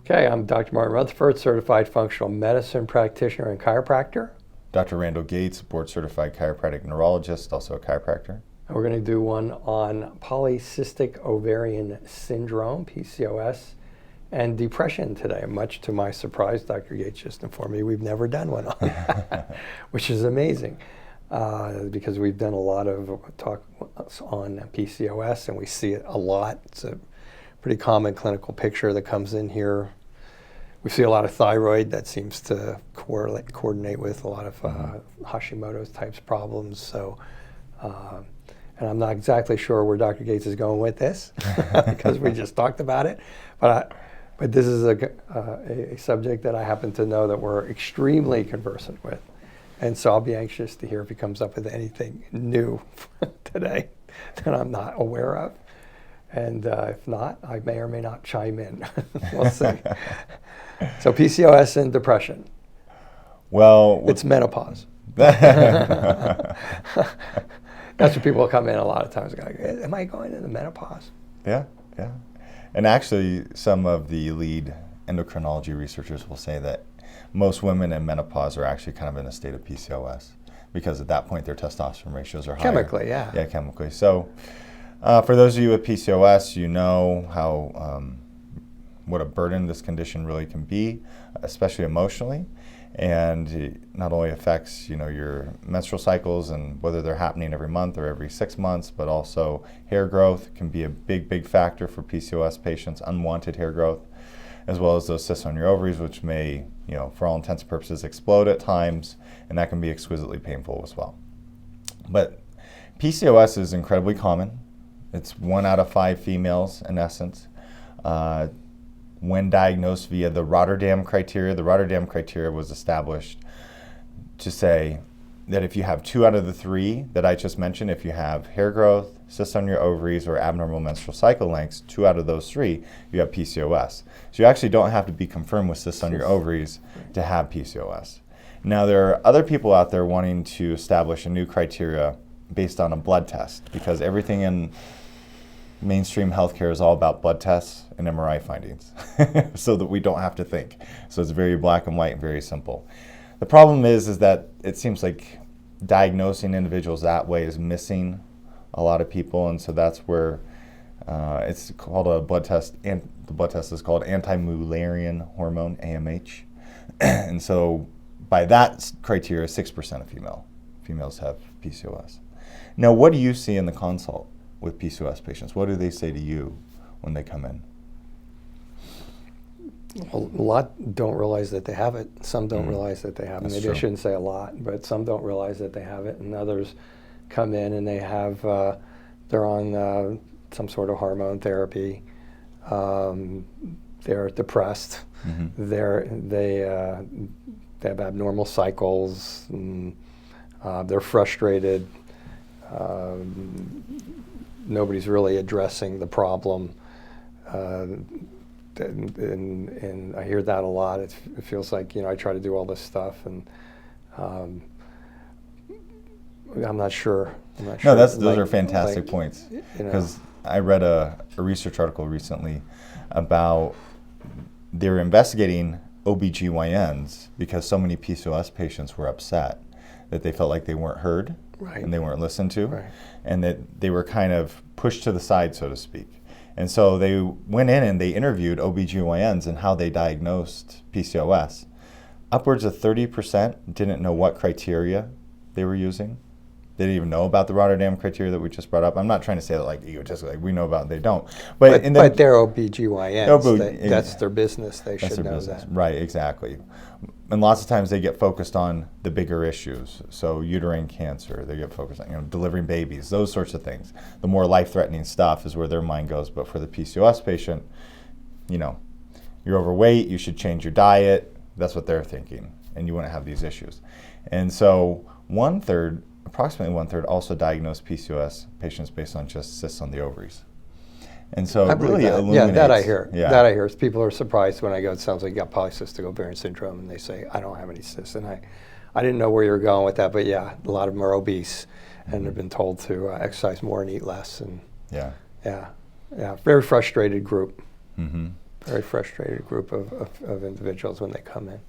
Okay, I'm Dr. Martin Rutherford, certified functional medicine practitioner and chiropractor. Dr. Randall Gates, board-certified chiropractic neurologist, also a chiropractor. And we're going to do one on polycystic ovarian syndrome, PCOS, and depression today. Much to my surprise, Dr. Gates just informed me we've never done one on that, which is amazing because we've done a lot of talk on PCOS and we see it a lot. It's a pretty common clinical picture that comes in here. We see a lot of thyroid that seems to coordinate with a lot of Hashimoto's types problems. So, and I'm not exactly sure where Dr. Gates is going with this because we just talked about it. But this is a subject that I happen to know that we're extremely conversant with. And so I'll be anxious to hear if he comes up with anything new today that I'm not aware of. And if not, I may or may not chime in. We'll see. So PCOS and depression. Well, it's menopause. That's what people come in a lot of times. Go, am I going into menopause? Yeah. And actually, some of the lead endocrinology researchers will say that most women in menopause are actually kind of in a state of PCOS because at that point their testosterone ratios are higher. Chemically, yeah. Yeah, chemically. So for those of you with PCOS, you know how what a burden this condition really can be, especially emotionally. And it not only affects, your menstrual cycles and whether they're happening every month or every 6 months, but also hair growth can be a big factor for PCOS patients, unwanted hair growth, as well as those cysts on your ovaries, which may, for all intents and purposes, explode at times, and that can be exquisitely painful as well. But PCOS is incredibly common. It's 1 out of 5 females, in essence. When diagnosed via the Rotterdam criteria was established to say that if you have 2 out of the 3 that I just mentioned, if you have hair growth, cysts on your ovaries, or abnormal menstrual cycle lengths, 2 out of those 3, you have PCOS. So you actually don't have to be confirmed with cysts on your ovaries to have PCOS. Now there are other people out there wanting to establish a new criteria based on a blood test because everything in mainstream healthcare is all about blood tests and MRI findings so that we don't have to think. So it's very black and white and very simple. The problem is that it seems like diagnosing individuals that way is missing a lot of people, and so that's where it's called a blood test, and the blood test is called anti-Mullerian hormone, AMH. And so by that criteria, 6% of females have PCOS. Now, what do you see in the consult with PCOS patients? What do they say to you when they come in? Well, a lot don't realize that they have it. Some don't realize that they have it. Maybe I shouldn't say a lot, but some don't realize that they have it, and others come in and they have, they're on some sort of hormone therapy. They're depressed. They have abnormal cycles. And, they're frustrated. Nobody's really addressing the problem, and I hear that a lot. It feels like I try to do all this stuff, and I'm not sure. No, those are fantastic points. Because I read a research article recently about they're investigating OBGYNs because so many PCOS patients were upset that they felt like they weren't heard. Right. And they weren't listened to, and that they were kind of pushed to the side, so to speak. And so they went in and they interviewed OBGYNs and how they diagnosed PCOS. Upwards of 30% didn't know what criteria they were using. They didn't even know about the Rotterdam criteria that we just brought up. I'm not trying to say that like egotistically, like we know about it, they don't. But they're OBGYNs. That's their business. They should know that. Right, exactly. And lots of times they get focused on the bigger issues. So uterine cancer, they get focused on delivering babies, those sorts of things. The more life-threatening stuff is where their mind goes. But for the PCOS patient, you're overweight, you should change your diet. That's what they're thinking, and you wouldn't have these issues. And so approximately one third also diagnose PCOS patients based on just cysts on the ovaries. And so it really illuminates. Yeah, that I hear. Yeah. That I hear. People are surprised when I go, it sounds like you got polycystic ovarian syndrome, and they say, I don't have any cysts. And I didn't know where you were going with that, but yeah, a lot of them are obese and have been told to exercise more and eat less. And yeah, very frustrated group. Very frustrated group of individuals when they come in.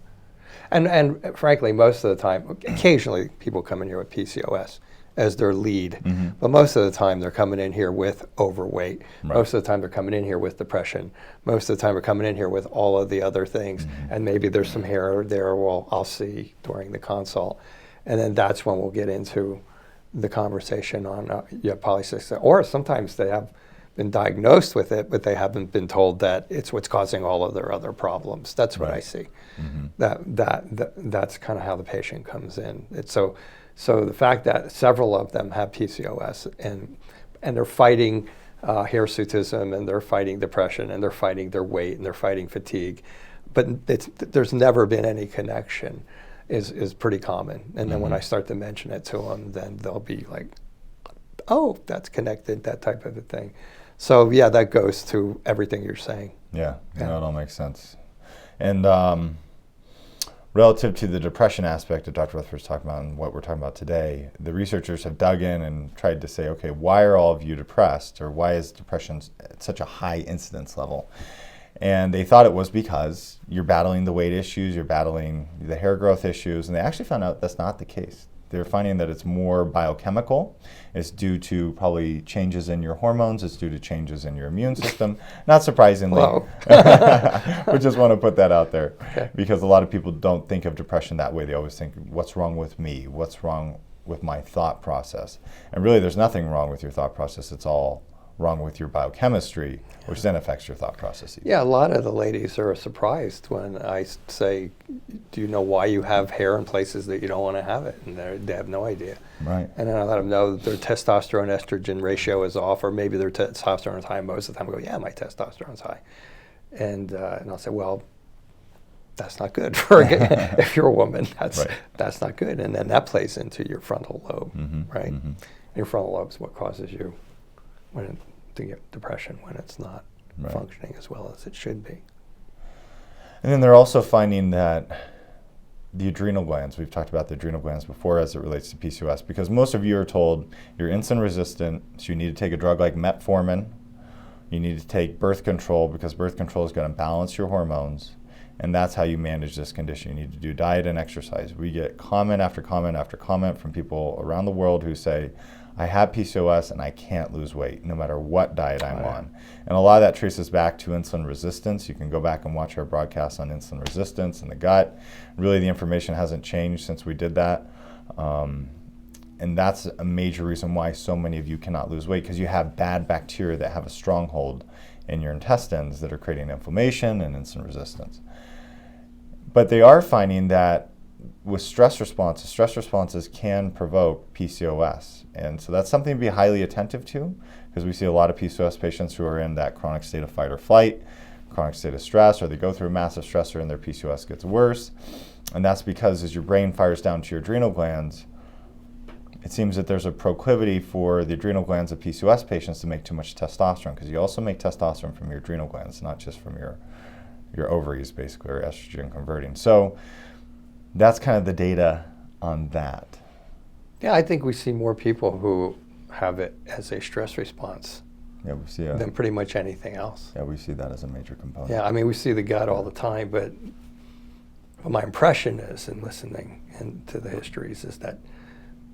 And frankly, most of the time, occasionally people come in here with PCOS as their lead, but most of the time they're coming in here with overweight. Right. Most of the time they're coming in here with depression. Most of the time they're coming in here with all of the other things, and maybe there's some hair there I'll see during the consult. And then that's when we'll get into the conversation on polycystic, or sometimes they have been diagnosed with it, but they haven't been told that it's what's causing all of their other problems. That's what I see. That's kind of how the patient comes in. It's so the fact that several of them have PCOS and they're fighting hirsutism, and they're fighting depression, and they're fighting their weight, and they're fighting fatigue, but there's never been any connection is pretty common. And then when I start to mention it to them, then they'll be like, oh, that's connected, that type of a thing. So yeah, that goes to everything you're saying. Yeah, it all makes sense. And relative to the depression aspect that Dr. Rutherford's talking about and what we're talking about today, the researchers have dug in and tried to say, okay, why are all of you depressed, or why is depression at such a high incidence level? And they thought it was because you're battling the weight issues, you're battling the hair growth issues, and they actually found out that's not the case. They're finding that it's more biochemical. It's due to probably changes in your hormones. It's due to changes in your immune system. Not surprisingly. We just want to put that out there, because a lot of people don't think of depression that way. They always think, what's wrong with me? What's wrong with my thought process? And really, there's nothing wrong with your thought process. It's all wrong with your biochemistry, which then affects your thought processes. Yeah, a lot of the ladies are surprised when I say, do you know why you have hair in places that you don't want to have it? And they have no idea. Right. And then I let them know that their testosterone-estrogen ratio is off, or maybe their testosterone is high. Most of the time I go, yeah, my testosterone's high. And I'll say, well, that's not good for if you're a woman. That's not good. And then that plays into your frontal lobe, right? Your frontal lobe is what causes you to get depression when it's not functioning as well as it should be. And then they're also finding that the adrenal glands, we've talked about the adrenal glands before as it relates to PCOS, because most of you are told you're insulin resistant, so you need to take a drug like metformin. You need to take birth control, because birth control is going to balance your hormones, and that's how you manage this condition. You need to do diet and exercise. We get comment after comment after comment from people around the world who say, I have PCOS and I can't lose weight no matter what diet I'm on. And a lot of that traces back to insulin resistance. You can go back and watch our broadcast on insulin resistance and the gut. Really, the information hasn't changed since we did that. And that's a major reason why so many of you cannot lose weight, because you have bad bacteria that have a stronghold in your intestines that are creating inflammation and insulin resistance. But they are finding that with stress responses can provoke PCOS. And so that's something to be highly attentive to, because we see a lot of PCOS patients who are in that chronic state of fight or flight, chronic state of stress, or they go through a massive stressor and their PCOS gets worse. And that's because as your brain fires down to your adrenal glands, it seems that there's a proclivity for the adrenal glands of PCOS patients to make too much testosterone, because you also make testosterone from your adrenal glands, not just from your ovaries, basically, or estrogen converting. So that's kind of the data on that. Yeah, I think we see more people who have it as a stress response than pretty much anything else. Yeah, we see that as a major component. Yeah, I mean, we see the gut all the time, but my impression is, in listening into the histories, is that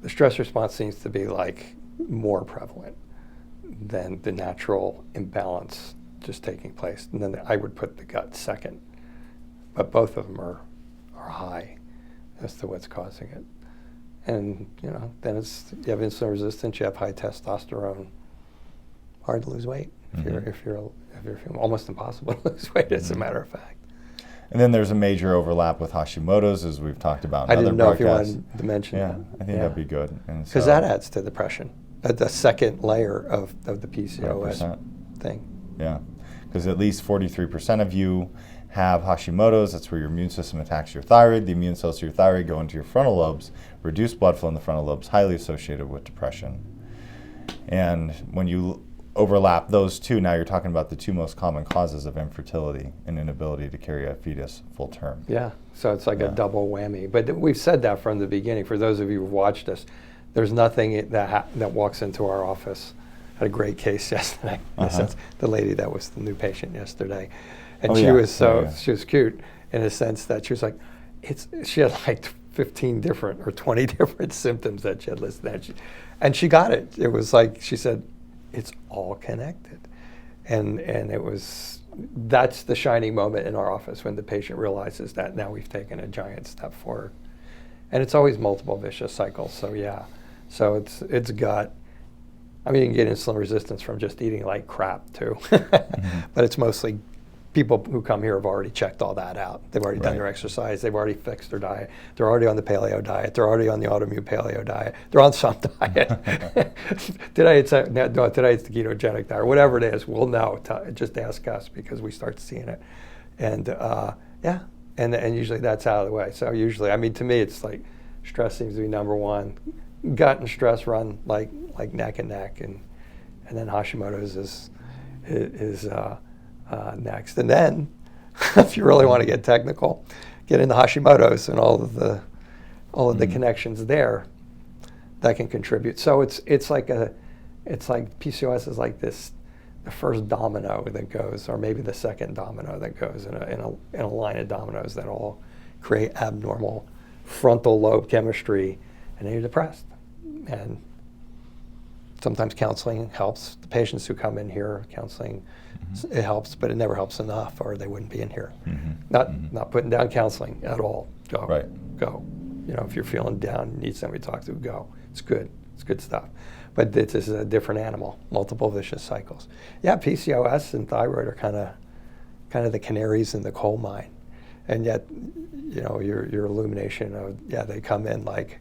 the stress response seems to be like more prevalent than the natural imbalance just taking place. And then I would put the gut second, but both of them are high as to what's causing it. And then you have insulin resistance, you have high testosterone. Hard to lose weight if you're almost impossible to lose weight, as a matter of fact. And then there's a major overlap with Hashimoto's, as we've talked about in I didn't know broadcasts. if you wanted to mention that. I think that'd be good. Because that adds to depression. That's the second layer of the PCOS 100%. thing. Yeah, because at least 43% of you have Hashimoto's. That's where your immune system attacks your thyroid. The immune cells of your thyroid go into your frontal lobes, reduce blood flow in the frontal lobes, highly associated with depression. And when you overlap those two, now you're talking about the two most common causes of infertility and inability to carry a fetus full term. Yeah, so it's like a double whammy. But we've said that from the beginning. For those of you who've watched us, there's nothing that walks into our office. I had a great case yesterday. The lady that was the new patient yesterday. And Oh, she yeah. was Yeah. she was cute in a sense that she was like, she had like 15 different or 20 different symptoms that she had listed. And she got it. It was like, she said, it's all connected. And that's the shining moment in our office when the patient realizes that now we've taken a giant step forward. And it's always multiple vicious cycles. So yeah, so it's gut. I mean, you can get insulin resistance from just eating like crap too, but it's mostly people who come here have already checked all that out. They've already done their exercise. They've already fixed their diet. They're already on the paleo diet. They're already on the autoimmune paleo diet. They're on some diet. Today it's the ketogenic diet, or whatever it is. We'll know. Just ask us because we start seeing it. And yeah, and usually that's out of the way. So usually, I mean, to me, it's like stress seems to be number one. Gut and stress run like neck and neck, and then Hashimoto's is next. And then, if you really want to get technical, get into Hashimoto's and all of the connections there that can contribute. So it's like PCOS is like this, the first domino that goes, or maybe the second domino that goes in a line of dominoes that all create abnormal frontal lobe chemistry, and then you're depressed. And sometimes counseling helps. The patients who come in here, counseling, it helps, but it never helps enough, or they wouldn't be in here. Not putting down counseling at all. Go. Go. You know, if you're feeling down, you need somebody to talk to, go. It's good. It's good stuff. But this is a different animal, multiple vicious cycles. Yeah, PCOS and thyroid are kind of the canaries in the coal mine. And yet, you know, your illumination of, yeah, they come in like,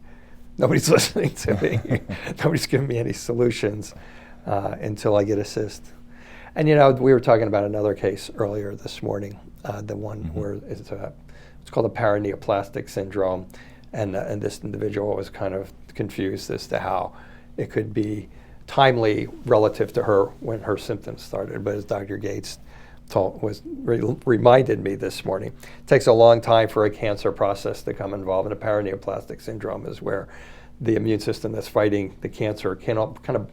nobody's listening to me. Nobody's giving me any solutions until I get assist. And you know, we were talking about another case earlier this morning, the one where it's called a paraneoplastic syndrome, and this individual was kind of confused as to how it could be timely relative to her when her symptoms started. But as Dr. Gates reminded me this morning, it takes a long time for a cancer process to come involved. And a paraneoplastic syndrome is where the immune system that's fighting the cancer can kind of,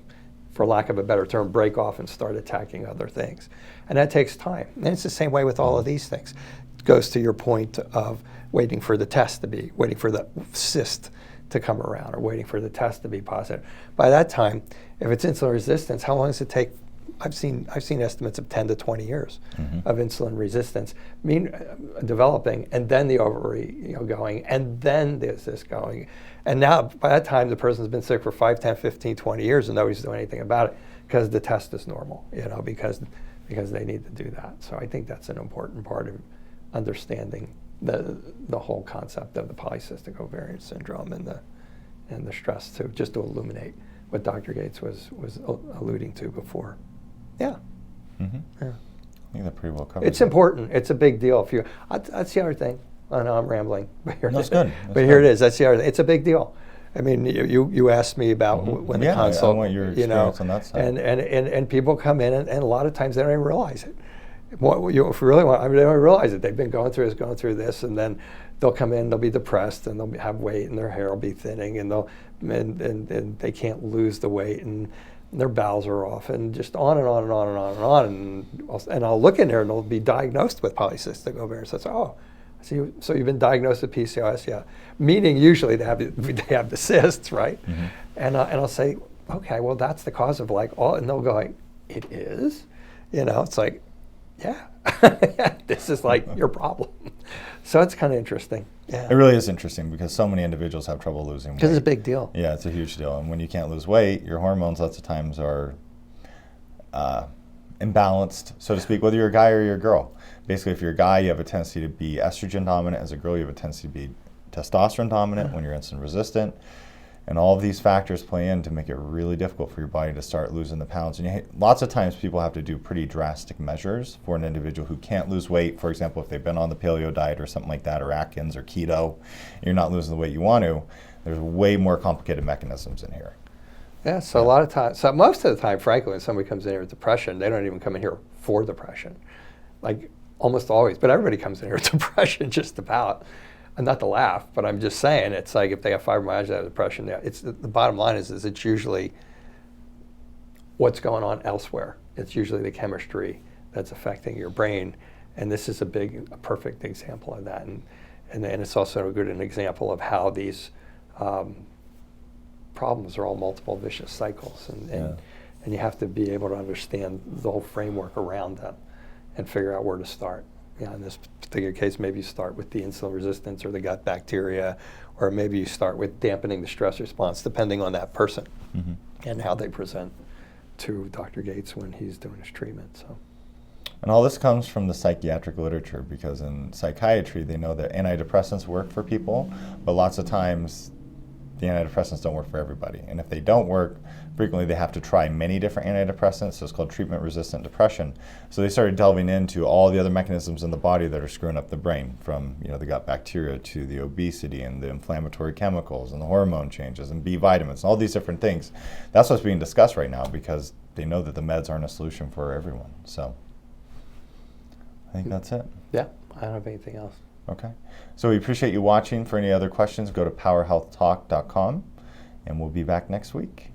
for lack of a better term, break off and start attacking other things. And that takes time. And it's the same way with all of these things. It goes to your point of waiting for the test to be, waiting for the cyst to come around, or waiting for the test to be positive. By that time, if it's insulin resistance, how long does it take? I've seen estimates of 10 to 20 years of insulin resistance developing, and then the ovary going, and then there's this going. And now, by that time, the person's been sick for 5, 10, 15, 20 years, and nobody's doing anything about it because the test is normal, because they need to do that. So I think that's an important part of understanding the whole concept of the polycystic ovarian syndrome and the stress, to just to illuminate what Dr. Gates was alluding to before. Yeah. Yeah. I think that pretty well covers It's it. important. It's a big deal. That's the other thing. I know I'm rambling. But That's good. But here it is. That's the other thing. It's a big deal. I mean, you asked me about when the consult, I want your experience on that side. And people come in, and a lot of times they don't even realize it. If you really want, they don't realize it. They've been going through this, and then they'll come in, they'll be depressed, and they'll have weight, and their hair will be thinning, and they can't lose the weight, and their bowels are off, and just on and on and on and on and on. And I'll look in there, and they'll be diagnosed with polycystic ovarian. So it's, so you've been diagnosed with PCOS, yeah. Meaning usually they have the cysts, right? And I'll say, okay, well that's the cause of and they'll go like, it is? It's like, yeah, this is like your problem. So it's kind of interesting. Yeah. It really is interesting because so many individuals have trouble losing weight. Because it's a big deal. Yeah, it's a huge deal. And when you can't lose weight, your hormones lots of times are imbalanced, so to speak, whether you're a guy or you're a girl. Basically, if you're a guy, you have a tendency to be estrogen dominant. As a girl, you have a tendency to be testosterone dominant when you're insulin resistant. And all of these factors play in to make it really difficult for your body to start losing the pounds. And lots of times people have to do pretty drastic measures for an individual who can't lose weight. For example, if they've been on the paleo diet or something like that, or Atkins or keto, and you're not losing the weight you want to, there's way more complicated mechanisms in here. Yeah, so a lot of times, so most of the time, frankly, when somebody comes in here with depression, they don't even come in here for depression. Like almost always, but everybody comes in here with depression just about. And not to laugh, but I'm just saying, it's like if they have fibromyalgia, they have depression, the bottom line is it's usually what's going on elsewhere. It's usually the chemistry that's affecting your brain. And this is a perfect example of that. And it's also an example of how these problems are all multiple vicious cycles. And you have to be able to understand the whole framework around them and figure out where to start. In this particular case, maybe you start with the insulin resistance or the gut bacteria, or maybe you start with dampening the stress response, depending on that person and how they present to Dr. Gates when he's doing his treatment. So. And all this comes from the psychiatric literature, because in psychiatry they know that antidepressants work for people, but lots of times the antidepressants don't work for everybody. And if they don't work, frequently they have to try many different antidepressants, so it's called treatment-resistant depression. So they started delving into all the other mechanisms in the body that are screwing up the brain, from the gut bacteria to the obesity and the inflammatory chemicals and the hormone changes and B vitamins, all these different things. That's what's being discussed right now, because they know that the meds aren't a solution for everyone. So I think that's it. Yeah, I don't have anything else. Okay. So we appreciate you watching. For any other questions, go to powerhealthtalk.com, and we'll be back next week.